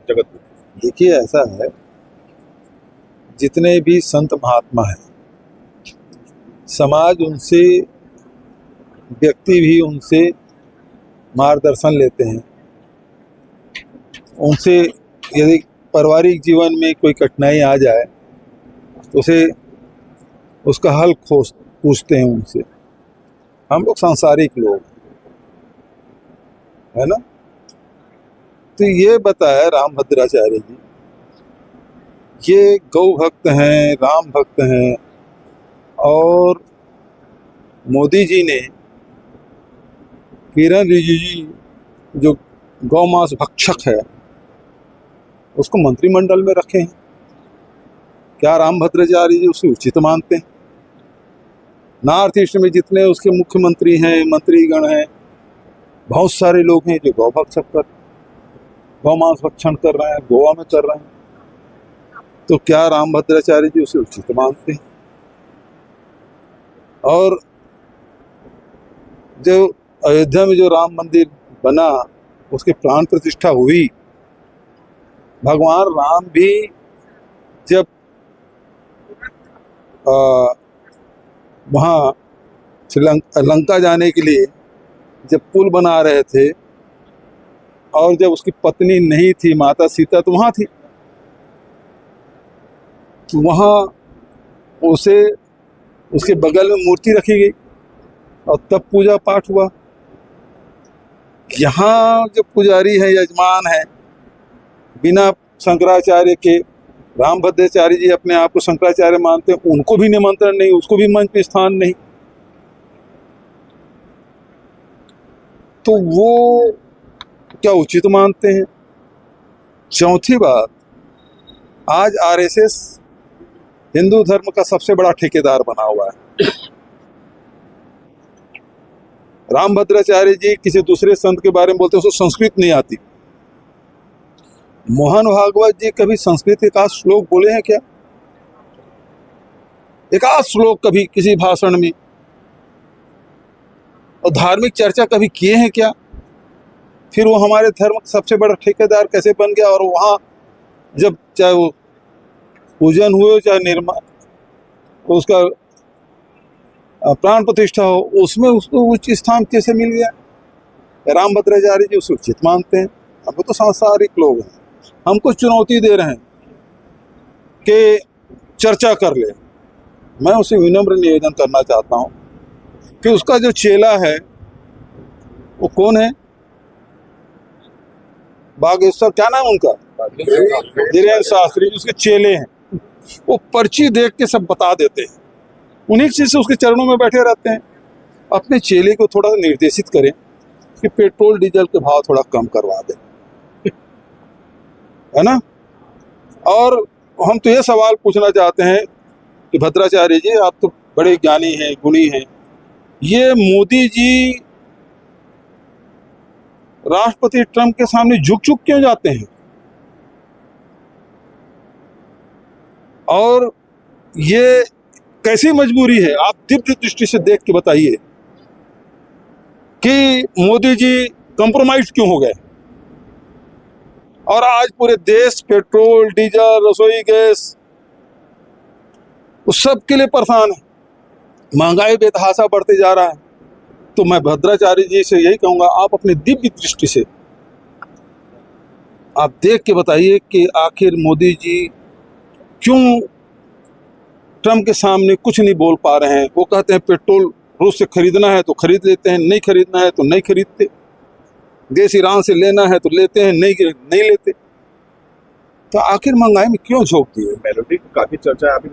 जगत गुरु? देखिए, ऐसा है, जितने भी संत महात्मा हैं, समाज उनसे, व्यक्ति भी उनसे मार्गदर्शन लेते हैं। उनसे यदि पारिवारिक जीवन में कोई कठिनाई आ जाए तो उसे उसका हल पूछते हैं उनसे। हम लोग सांसारिक लोग है ना। तो ये बताया रामभद्राचार्य जी, ये गौ भक्त हैं, राम भक्त हैं, और मोदी जी ने किरण रिजिजू जो गौमांस भक्षक है उसको मंत्रिमंडल में रखे हैं। क्या रामभद्राचार्य जी उसे उचित मानते हैं? नॉर्थ ईस्ट में जितने उसके मुख्यमंत्री हैं, मंत्रीगण हैं, बहुत सारे लोग हैं जो गौमांस भक्षण कर रहे हैं, गोवा में कर रहे हैं। तो क्या रामभद्राचार्य जी उसे उचित मानते हैं? और जो अयोध्या में जो राम मंदिर बना, उसकी प्राण प्रतिष्ठा हुई, भगवान राम भी जब वहाँ लंका जाने के लिए जब पुल बना रहे थे, और जब उसकी पत्नी नहीं थी, माता सीता तो वहाँ थी, तो वहाँ उसे उसके बगल में मूर्ति रखी गई और तब पूजा पाठ हुआ। यहाँ जो पुजारी है, यजमान है, बिना शंकराचार्य के, रामभद्राचार्य जी अपने आप को शंकराचार्य मानते हैं, उनको भी निमंत्रण नहीं, उसको भी मंच पे स्थान नहीं। तो वो क्या उचित मानते हैं? चौथी बात, आज आरएसएस हिंदू धर्म का सबसे बड़ा ठेकेदार बना हुआ है। रामभद्राचार्य जी किसी दूसरे संत के बारे में बोलते हैं उसको संस्कृत नहीं आती। मोहन भागवत जी कभी संस्कृत एक आध श्लोक बोले हैं क्या? एक आध श्लोक कभी किसी भाषण में? और धार्मिक चर्चा कभी किए हैं क्या? फिर वो हमारे धर्म का सबसे बड़ा ठेकेदार कैसे बन गया? और वहाँ जब चाहे वो पूजन हुए चाहे निर्माण, उसका प्राण प्रतिष्ठा हो, उसमें उसको उच्च स्थान कैसे मिल गया? रामभद्राचार्य जी उसे उचित मानते हैं। हम तो सांसारिक लोग हैं, हमको चुनौती दे रहे हैं कि चर्चा कर ले। मैं उसे विनम्र निवेदन करना चाहता हूँ कि उसका जो चेला है वो कौन है? बागेश्वर, क्या नाम उनका? धीरेन्द्र शास्त्री, उसके चेले हैं। वो पर्ची देख के सब बता देते हैं, उन्हीं चीज से उसके चरणों में बैठे रहते हैं। अपने चेले को थोड़ा सा निर्देशित करें कि पेट्रोल डीजल के भाव थोड़ा कम करवा दें, है ना। और हम तो ये सवाल पूछना चाहते हैं कि भद्राचार्य जी, आप तो बड़े ज्ञानी हैं, गुणी हैं, ये मोदी जी राष्ट्रपति ट्रंप के सामने झुक क्यों जाते हैं? और ये कैसी मजबूरी है? आप दिव्य दृष्टि से देख के बताइए कि मोदी जी कंप्रोमाइज क्यों हो गए? और आज पूरे देश पेट्रोल, डीजल, रसोई गैस, उस सब के लिए परेशान है। महंगाई बेतहाशा बढ़ते जा रहा है। तो मैं भद्राचार्य जी से यही कहूंगा, आप अपनी दिव्य दृष्टि से आप देख के बताइए कि आखिर मोदी जी क्यों ट्रंप के सामने कुछ नहीं बोल पा रहे हैं। वो कहते हैं पेट्रोल रूस से खरीदना है तो खरीद लेते हैं, नहीं खरीदना है तो नहीं खरीदते, गैस ईरान से लेना है तो लेते हैं, नहीं लेते। तो आखिर महंगाई में क्यों झोंकती है? मेलोडी की काफी चर्चा है, अभी